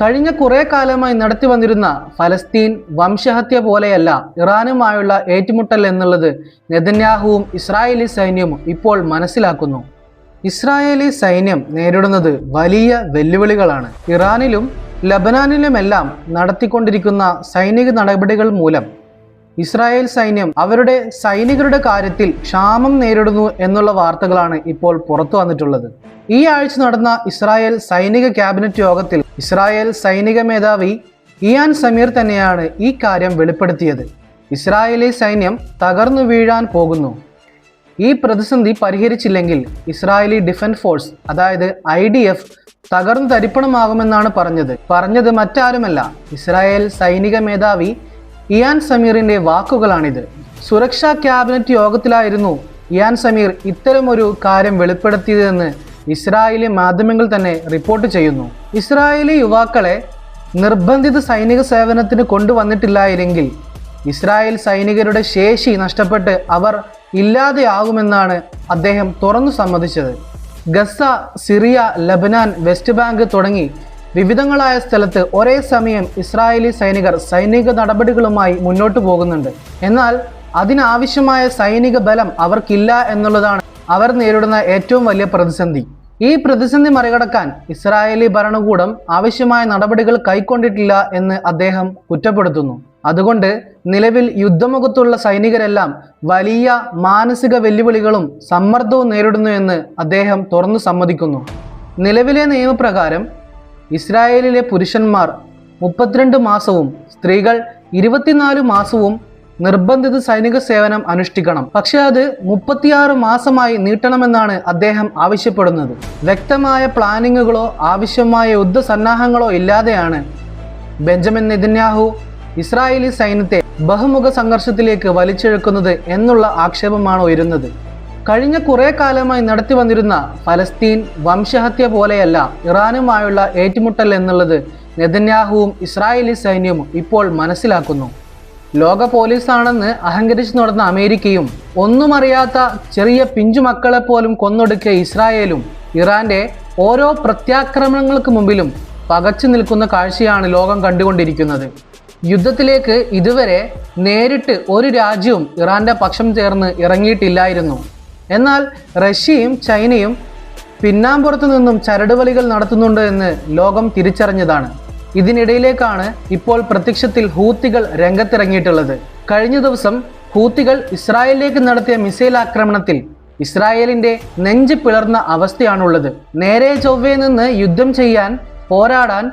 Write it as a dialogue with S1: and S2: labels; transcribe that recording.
S1: കഴിഞ്ഞ കുറെ കാലമായി നടത്തി വന്നിരുന്ന ഫലസ്തീൻ വംശഹത്യ പോലെയല്ല ഇറാനുമായുള്ള ഏറ്റുമുട്ടൽ എന്നുള്ളത് നെതന്യാഹുവും ഇസ്രായേലി സൈന്യവും ഇപ്പോൾ മനസ്സിലാക്കുന്നു. ഇസ്രായേലി സൈന്യം നേരിടുന്നത് വലിയ വെല്ലുവിളികളാണ്. ഇറാനിലും ലബനാനിലുമെല്ലാം നടത്തിക്കൊണ്ടിരിക്കുന്ന സൈനിക നടപടികൾ മൂലം ഇസ്രായേൽ സൈന്യം അവരുടെ സൈനികരുടെ കാര്യത്തിൽ ക്ഷാമം നേരിടുന്നു എന്നുള്ള വാർത്തകളാണ് ഇപ്പോൾ പുറത്തു വന്നിട്ടുള്ളത്. ഈ ആഴ്ച നടന്ന ഇസ്രായേൽ സൈനിക ക്യാബിനറ്റ് യോഗത്തിൽ ഇസ്രായേൽ സൈനിക മേധാവി ഇയാൻ സമീർ തന്നെയാണ് ഈ കാര്യം വെളിപ്പെടുത്തിയത്. ഇസ്രായേലി സൈന്യം തകർന്നു വീഴാൻ പോകുന്നു. ഈ പ്രതിസന്ധി പരിഹരിച്ചില്ലെങ്കിൽ ഇസ്രായേലി ഡിഫൻസ് ഫോഴ്സ് അതായത് IDF തകർന്നു തരിപ്പണമാകുമെന്നാണ് പറഞ്ഞത് മറ്റാരുമല്ല, ഇസ്രായേൽ സൈനിക മേധാവി ഇയാൻ സമീറിന്റെ വാക്കുകളാണിത്. സുരക്ഷാ ക്യാബിനറ്റ് യോഗത്തിലായിരുന്നു ഇയാൻ സമീർ ഇത്തരമൊരു കാര്യം വെളിപ്പെടുത്തിയതെന്ന് ഇസ്രായേലി മാധ്യമങ്ങൾ തന്നെ റിപ്പോർട്ട് ചെയ്യുന്നു. ഇസ്രായേലി യുവാക്കളെ നിർബന്ധിത സൈനിക സേവനത്തിന് കൊണ്ടുവന്നിട്ടില്ലായിരുന്നെങ്കിൽ ഇസ്രായേൽ സൈനികരുടെ ശേഷി നഷ്ടപ്പെട്ട് അവർ ഇല്ലാതെയാകുമെന്നാണ് അദ്ദേഹം തുറന്നു സമ്മതിച്ചത്. Gaza, Syria, Lebanon, West Bank തുടങ്ങി വിവിധങ്ങളായ സ്ഥലത്ത് ഒരേ സമയം ഇസ്രായേലി സൈനികർ സൈനിക നടപടികളുമായി മുന്നോട്ടു പോകുന്നുണ്ട്. എന്നാൽ അതിനാവശ്യമായ സൈനിക ബലം അവർക്കില്ല എന്നുള്ളതാണ് അവർ നേരിടുന്ന ഏറ്റവും വലിയ പ്രതിസന്ധി. ഈ പ്രതിസന്ധി മറികടക്കാൻ ഇസ്രായേലി ഭരണകൂടം ആവശ്യമായ നടപടികൾ കൈക്കൊണ്ടിട്ടില്ല എന്ന് അദ്ദേഹം കുറ്റപ്പെടുത്തുന്നു. അതുകൊണ്ട് നിലവിൽ യുദ്ധമുഖത്തുള്ള സൈനികരെല്ലാം വലിയ മാനസിക വെല്ലുവിളികളും സമ്മർദ്ദവും നേരിടുന്നു എന്ന് അദ്ദേഹം തുറന്നു സമ്മതിക്കുന്നു. നിലവിലെ നിയമപ്രകാരം ഇസ്രായേലിലെ പുരുഷന്മാർ 32 മാസവും സ്ത്രീകൾ 24 മാസവും നിർബന്ധിത സൈനിക സേവനം അനുഷ്ഠിക്കണം. പക്ഷെ അത് 36 മാസമായി നീട്ടണമെന്നാണ് അദ്ദേഹം ആവശ്യപ്പെടുന്നത്. വ്യക്തമായ പ്ലാനിങ്ങുകളോ ആവശ്യമായ യുദ്ധസന്നാഹങ്ങളോ ഇല്ലാതെയാണ് ബെഞ്ചമിൻ നെതന്യാഹു ഇസ്രായേലി സൈന്യത്തെ ബഹുമുഖ സംഘർഷത്തിലേക്ക് വലിച്ചിഴക്കുന്നത് എന്നുള്ള ആക്ഷേപമാണ് ഉയരുന്നത്. കഴിഞ്ഞ കുറെ കാലമായി നടത്തി വന്നിരുന്ന ഫലസ്തീൻ വംശഹത്യ പോലെയല്ല ഇറാനുമായുള്ള ഏറ്റുമുട്ടൽ എന്നുള്ളത് നെതന്യാഹുവും ഇസ്രായേലി സൈന്യവും ഇപ്പോൾ മനസ്സിലാക്കുന്നു. ലോക പോലീസാണെന്ന് അഹങ്കരിച്ചു നടന്ന അമേരിക്കയും ഒന്നും അറിയാത്ത ചെറിയ പിഞ്ചുമക്കളെ പോലും കൊന്നൊടുക്കിയ ഇസ്രായേലും ഇറാന്റെ ഓരോ പ്രത്യാക്രമണങ്ങൾക്ക് മുമ്പിലും പകച്ചു നിൽക്കുന്ന കാഴ്ചയാണ് ലോകം കണ്ടുകൊണ്ടിരിക്കുന്നത്. യുദ്ധത്തിലേക്ക് ഇതുവരെ നേരിട്ട് ഒരു രാജ്യവും ഇറാന്റെ പക്ഷം ചേർന്ന് ഇറങ്ങിയിട്ടില്ലായിരുന്നു. എന്നാൽ റഷ്യയും ചൈനയും പിന്നാമ്പുറത്തു നിന്നും ചരടുവലികൾ നടത്തുന്നുണ്ട് എന്ന് ലോകം തിരിച്ചറിഞ്ഞതാണ്. ഇതിനിടയിലേക്കാണ് ഇപ്പോൾ പ്രത്യക്ഷത്തിൽ ഹൂത്തികൾ രംഗത്തിറങ്ങിയിട്ടുള്ളത്. കഴിഞ്ഞ ദിവസം ഹൂത്തികൾ ഇസ്രായേലിലേക്ക് നടത്തിയ മിസൈൽ ആക്രമണത്തിൽ ഇസ്രായേലിന്റെ നെഞ്ച് പിളർന്ന അവസ്ഥയാണുള്ളത്. നേരെ ചൊവ്വേ നിന്ന് യുദ്ധം ചെയ്യാൻ പോരാടാൻ